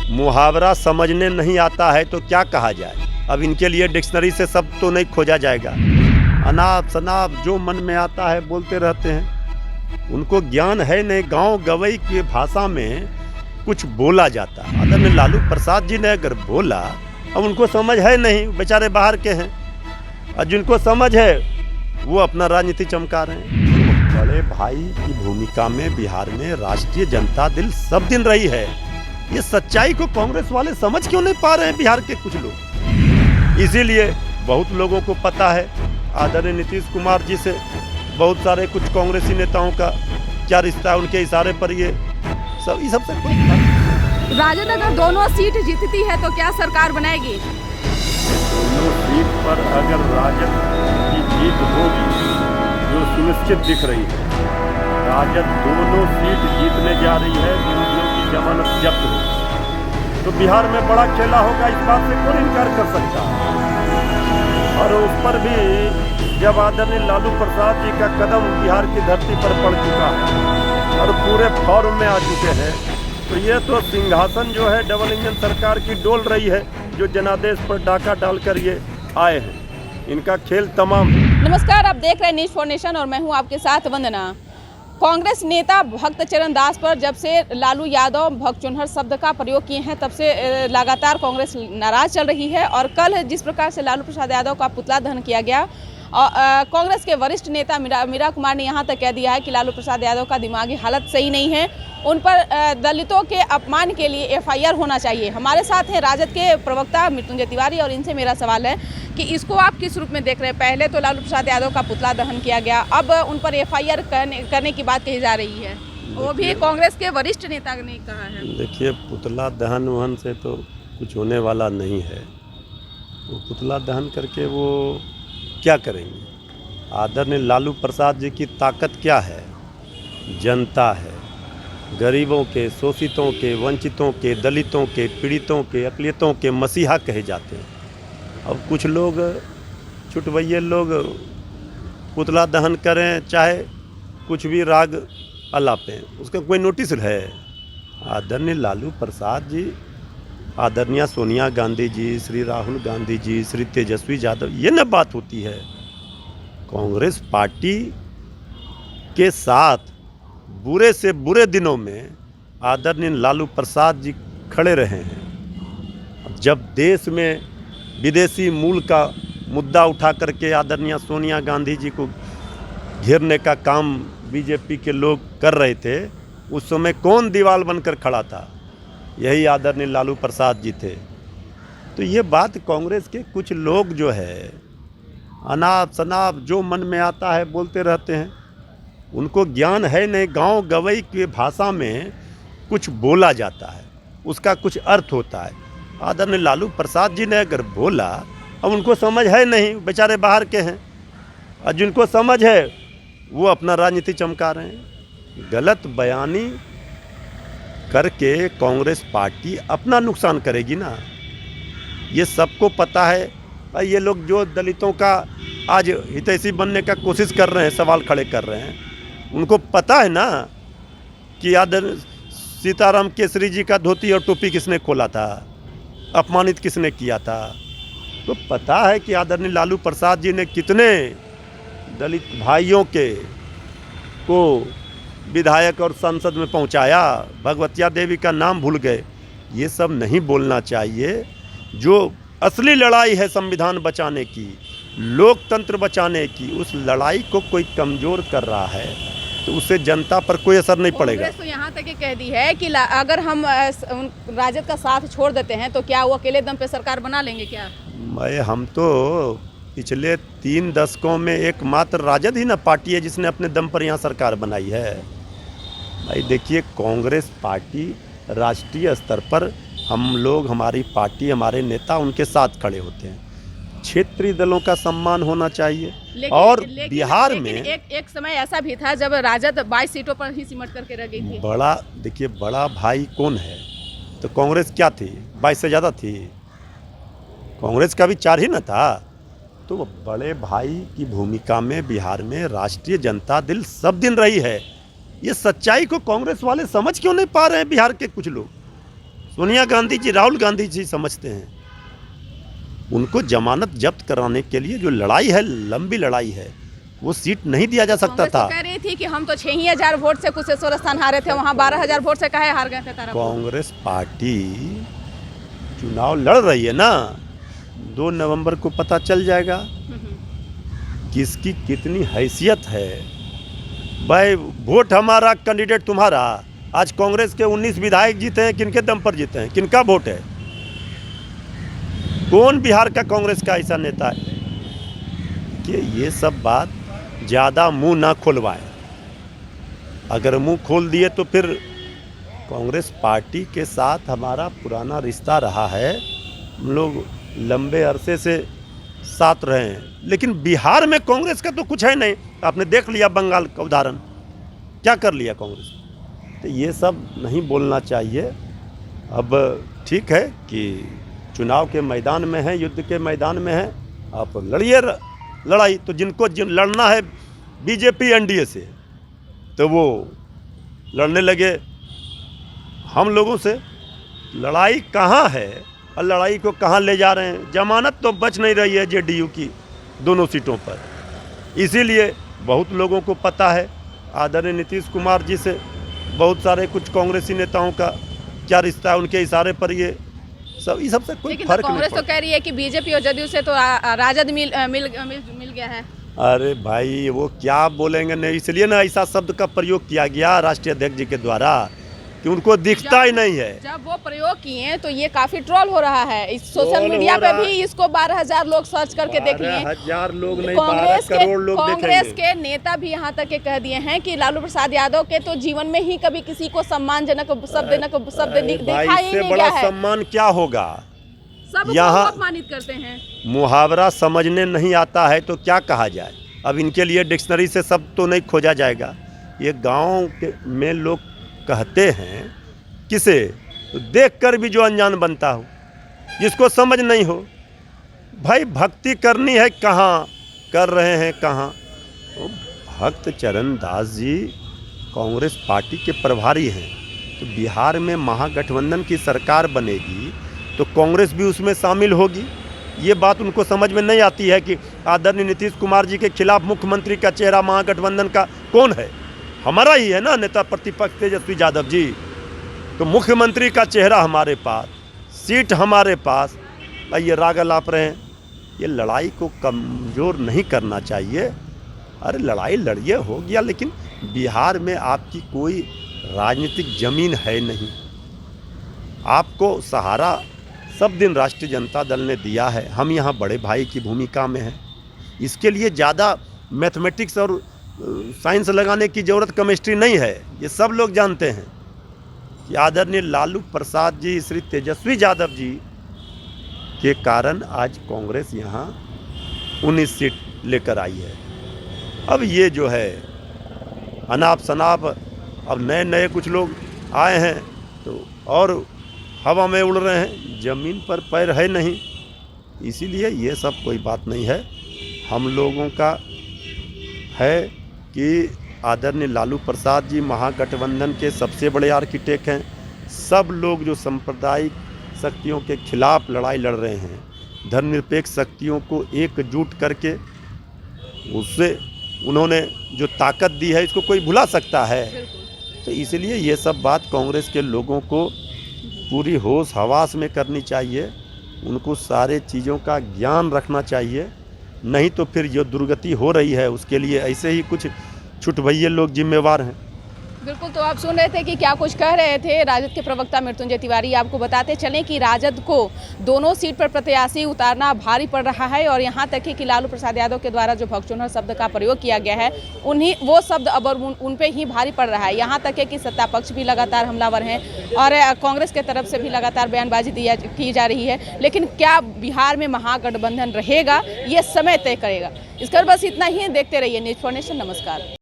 मुहावरा समझने नहीं आता है तो क्या कहा जाए। अब इनके लिए डिक्शनरी से सब तो नहीं खोजा जाएगा। अनाप शनाप जो मन में आता है बोलते रहते हैं। उनको ज्ञान है नहीं, गांव गवई की भाषा में कुछ बोला जाता है। आदरणीय लालू प्रसाद जी ने अगर बोला, अब उनको समझ है नहीं, बेचारे बाहर के हैं, और जिनको समझ है वो अपना राजनीति चमका रहे हैं। बड़े भाई की भूमिका में बिहार में राष्ट्रीय जनता दल सब दिन रही है। ये सच्चाई को कांग्रेस वाले समझ क्यों नहीं पा रहे हैं बिहार के कुछ लोग। इसीलिए बहुत लोगों को पता है आदरणीय नीतीश कुमार जी से बहुत सारे कुछ कांग्रेसी नेताओं का क्या रिश्ता है, उनके इशारे पर ये सबसे राजद अगर दोनों सीट जीतती है तो क्या सरकार बनाएगी? दोनों सीट पर अगर राजद की जीत होगी, जो सुनिश्चित दिख रही है, राजद दोनों सीट जीतने जा रही है, विरोधियों की जमानत जब्त होगी, तो बिहार में बड़ा खेला होगा। इस बात से कौन इनकार कर सकता है। और उस पर भी जब आदरणीय लालू प्रसाद जी का कदम बिहार की धरती पर पड़ चुका है और पूरे फॉर्म में आ चुके हैं, तो ये तो सिंहासन जो है डबल इंजन सरकार की डोल रही है, जो जनादेश पर डाका डालकर ये आए हैं। इनका खेल तमाम। नमस्कार, आप देख रहे हैं न्यूज़ फॉर नेशन और मैं हूं आपके साथ वंदना। कांग्रेस नेता भक्त चरण दास पर जब से लालू यादव भक्त चुनहर शब्द का प्रयोग किए हैं, तब से लगातार कांग्रेस नाराज चल रही है। और कल जिस प्रकार से लालू प्रसाद यादव का पुतला दहन किया गया, कांग्रेस के वरिष्ठ नेता मीरा कुमार ने यहां तक कह दिया है कि लालू प्रसाद यादव का दिमागी हालत सही नहीं है, उन पर दलितों के अपमान के लिए एफआईआर होना चाहिए। हमारे साथ हैं राजद के प्रवक्ता मृत्युंजय तिवारी, और इनसे मेरा सवाल है कि इसको आप किस रूप में देख रहे हैं? पहले तो लालू प्रसाद यादव का पुतला दहन किया गया, अब उन पर एफआईआर करने की बात कही जा रही है, वो भी कांग्रेस के वरिष्ठ नेता ने कहा है। देखिए, पुतला दहन वहन से तो कुछ होने वाला नहीं है। वो पुतला दहन करके वो क्या करेंगे? आदरणीय लालू प्रसाद जी की ताकत क्या है? जनता है। गरीबों के, शोषितों के, वंचितों के, दलितों के, पीड़ितों के, अकलियतों के मसीहा कहे जाते हैं। अब कुछ लोग छुटवैये लोग पुतला दहन करें, चाहे कुछ भी राग अलापें, उसका कोई नोटिस है? आदरणीय लालू प्रसाद जी, आदरणीय सोनिया गांधी जी, श्री राहुल गांधी जी, श्री तेजस्वी यादव, ये न बात होती है। कांग्रेस पार्टी के साथ बुरे से बुरे दिनों में आदरणीय लालू प्रसाद जी खड़े रहे हैं। जब देश में विदेशी मूल का मुद्दा उठा करके आदरणीय सोनिया गांधी जी को घेरने का काम बीजेपी के लोग कर रहे थे, उस समय कौन दीवार बनकर खड़ा था? यही आदरणीय लालू प्रसाद जी थे। तो ये बात कांग्रेस के कुछ लोग जो है अनाप शनाप जो मन में आता है बोलते रहते हैं। उनको ज्ञान है नहीं, गांव गवई की भाषा में कुछ बोला जाता है, उसका कुछ अर्थ होता है। आदरणीय लालू प्रसाद जी ने अगर बोला, अब उनको समझ है नहीं, बेचारे बाहर के हैं, और जिनको समझ है वो अपना राजनीति चमका रहे हैं। गलत बयानी करके कांग्रेस पार्टी अपना नुकसान करेगी ना, ये सबको पता है। और ये लोग जो दलितों का आज हितैषी बनने का कोशिश कर रहे हैं, सवाल खड़े कर रहे हैं, उनको पता है ना कि आदरणीय सीताराम केसरी जी का धोती और टोपी किसने खोला था, अपमानित किसने किया था। तो पता है कि आदरणीय लालू प्रसाद जी ने कितने दलित भाइयों के को विधायक और संसद में पहुंचाया। भगवतिया देवी का नाम भूल गए। ये सब नहीं बोलना चाहिए। जो असली लड़ाई है संविधान बचाने की, लोकतंत्र बचाने की, उस लड़ाई को कोई कमज़ोर कर रहा है तो उससे जनता पर कोई असर नहीं पड़ेगा। कांग्रेस तो यहाँ तक कह दी है कि अगर हम राजद का साथ छोड़ देते हैं तो क्या वो अकेले दम पे सरकार बना लेंगे क्या? हम तो पिछले 3 दशकों में एकमात्र राजद ही ना पार्टी है जिसने अपने दम पर यहाँ सरकार बनाई है। भाई देखिए, कांग्रेस पार्टी राष्ट्रीय स्तर पर हम लोग, हमारी पार्टी, हमारे नेता उनके साथ खड़े होते हैं। क्षेत्रीय दलों का सम्मान होना चाहिए। और बिहार में एक समय ऐसा भी था जब राजद 22 सीटों पर ही सिमट करके रह गई थी। देखिए, बड़ा भाई कौन है? तो कांग्रेस क्या थी? 22 से ज़्यादा थी। कांग्रेस का भी 4 ही ना था। तो बड़े भाई की भूमिका में बिहार में राष्ट्रीय जनता दल सब दिन रही है। ये सच्चाई को कांग्रेस वाले समझ क्यों नहीं पा रहे हैं बिहार के कुछ लोग? सोनिया गांधी जी राहुल गांधी जी समझते हैं। उनको जमानत जब्त कराने के लिए जो लड़ाई है, लंबी लड़ाई है, वो सीट नहीं दिया जा सकता कांग्रेस था। तो कह रही थी कि हम तो 6,000 वोट से कुशेश्वर स्थान हारे थे, वहाँ 12,000 वोट से काहे हार गए थे तारापुर? कांग्रेस पार्टी चुनाव लड़ रही है ना, 2 नवंबर को पता चल जाएगा किसकी कितनी हैसियत है। भाई वोट हमारा, कैंडिडेट तुम्हारा। आज कांग्रेस के 19 विधायक जीते हैं, किनके दम पर जीते हैं, किनका वोट है? कौन बिहार का कांग्रेस का ऐसा नेता है कि ये सब बात ज़्यादा मुंह ना खोलवाएं। अगर मुंह खोल दिए तो फिर कांग्रेस पार्टी के साथ हमारा पुराना रिश्ता रहा है, हम लोग लंबे अरसे से साथ रहे हैं, लेकिन बिहार में कांग्रेस का तो कुछ है नहीं। आपने देख लिया बंगाल का उदाहरण, क्या कर लिया कांग्रेस। तो ये सब नहीं बोलना चाहिए। अब ठीक है कि चुनाव के मैदान में है, युद्ध के मैदान में है, आप लड़िए लड़ाई। तो जिनको लड़ना है बीजेपी एनडीए से, तो वो लड़ने लगे हम लोगों से। लड़ाई कहाँ है और लड़ाई को कहाँ ले जा रहे हैं? जमानत तो बच नहीं रही है जेडीयू की दोनों सीटों पर। इसीलिए बहुत लोगों को पता है आदरणीय नीतीश कुमार जी से बहुत सारे कुछ कांग्रेसी नेताओं का क्या रिश्ता है, उनके इशारे पर ये सबसे कोई लेकिन फर्क कांग्रेस नहीं तो कह रही है कि बीजेपी और जदयू से तो राजद मिल गया है। अरे भाई वो क्या बोलेंगे नहीं, इसलिए ना ऐसा शब्द का प्रयोग किया गया राष्ट्रीय अध्यक्ष जी के द्वारा कि उनको दिखता ही नहीं है। जब वो प्रयोग किए तो ये काफी ट्रोल हो रहा है। इस सोशल मीडिया पे भी इसको 12,000 लोग सर्च करके देख लिए। 12,000 लोग नहीं, 12 करोड़ लोग देखेंगे। कांग्रेस के नेता भी यहाँ तक के कह दिए हैं कि लालू प्रसाद यादव के तो जीवन में ही कभी किसी को सम्मानजनक शब्द देखा ही नहीं गया है। सम्मान क्या होगा? सब यहाँ अपमानित करते हैं। मुहावरा समझने नहीं आता है तो क्या कहा जाए? अब इनके लिए डिक्शनरी से सब तो नहीं खोजा जाएगा। ये गाँव में लोग कहते हैं किसे, तो देखकर भी जो अनजान बनता हो, जिसको समझ नहीं हो। भाई भक्ति करनी है कहाँ कर रहे हैं, कहाँ? तो भक्त चरण दास जी कांग्रेस पार्टी के प्रभारी हैं, तो बिहार में महागठबंधन की सरकार बनेगी तो कांग्रेस भी उसमें शामिल होगी। ये बात उनको समझ में नहीं आती है कि आदरणीय नीतीश कुमार जी के खिलाफ मुख्यमंत्री का चेहरा महागठबंधन का कौन है? हमारा ही है ना नेता प्रतिपक्ष तेजस्वी यादव जी। तो मुख्यमंत्री का चेहरा हमारे पास, सीट हमारे पास, ये राग लाप रहे हैं। ये लड़ाई को कमज़ोर नहीं करना चाहिए। अरे लड़ाई लड़िए, हो गया, लेकिन बिहार में आपकी कोई राजनीतिक जमीन है नहीं। आपको सहारा सब दिन राष्ट्रीय जनता दल ने दिया है। हम यहाँ बड़े भाई की भूमिका में हैं। इसके लिए ज़्यादा मैथमेटिक्स और साइंस लगाने की ज़रूरत केमिस्ट्री नहीं है। ये सब लोग जानते हैं कि आदरणीय लालू प्रसाद जी, श्री तेजस्वी यादव जी के कारण आज कांग्रेस यहाँ 19 सीट लेकर आई है। अब ये जो है अनाप शनाप, अब नए नए कुछ लोग आए हैं तो और हवा में उड़ रहे हैं, ज़मीन पर पैर है नहीं। इसीलिए ये सब कोई बात नहीं है। हम लोगों का है कि आदरणीय लालू प्रसाद जी महागठबंधन के सबसे बड़े आर्किटेक्ट हैं। सब लोग जो सांप्रदायिक शक्तियों के खिलाफ लड़ाई लड़ रहे हैं, धर्मनिरपेक्ष शक्तियों को एकजुट करके, उससे उन्होंने जो ताकत दी है, इसको कोई भुला सकता है? तो इसलिए ये सब बात कांग्रेस के लोगों को पूरी होश हवास में करनी चाहिए। उनको सारे चीज़ों का ज्ञान रखना चाहिए, नहीं तो फिर जो दुर्गति हो रही है उसके लिए ऐसे ही कुछ छुटभैये लोग जिम्मेवार हैं। बिल्कुल, तो आप सुन रहे थे कि क्या कुछ कह रहे थे राजद के प्रवक्ता मृत्युंजय तिवारी। आपको बताते चलें कि राजद को दोनों सीट पर प्रत्याशी उतारना भारी पड़ रहा है और यहाँ तक कि लालू प्रसाद यादव के द्वारा जो भगचोन्हर शब्द का प्रयोग किया गया है, वो शब्द अब उन पे ही भारी पड़ रहा है। यहाँ तक है कि सत्ता पक्ष भी लगातार हमलावर हैं और कांग्रेस के तरफ से भी लगातार बयानबाजी की जा रही है। लेकिन क्या बिहार में महागठबंधन रहेगा, ये समय तय करेगा। इसकर बस इतना ही, देखते रहिए न्यूज़4नेशन। नमस्कार।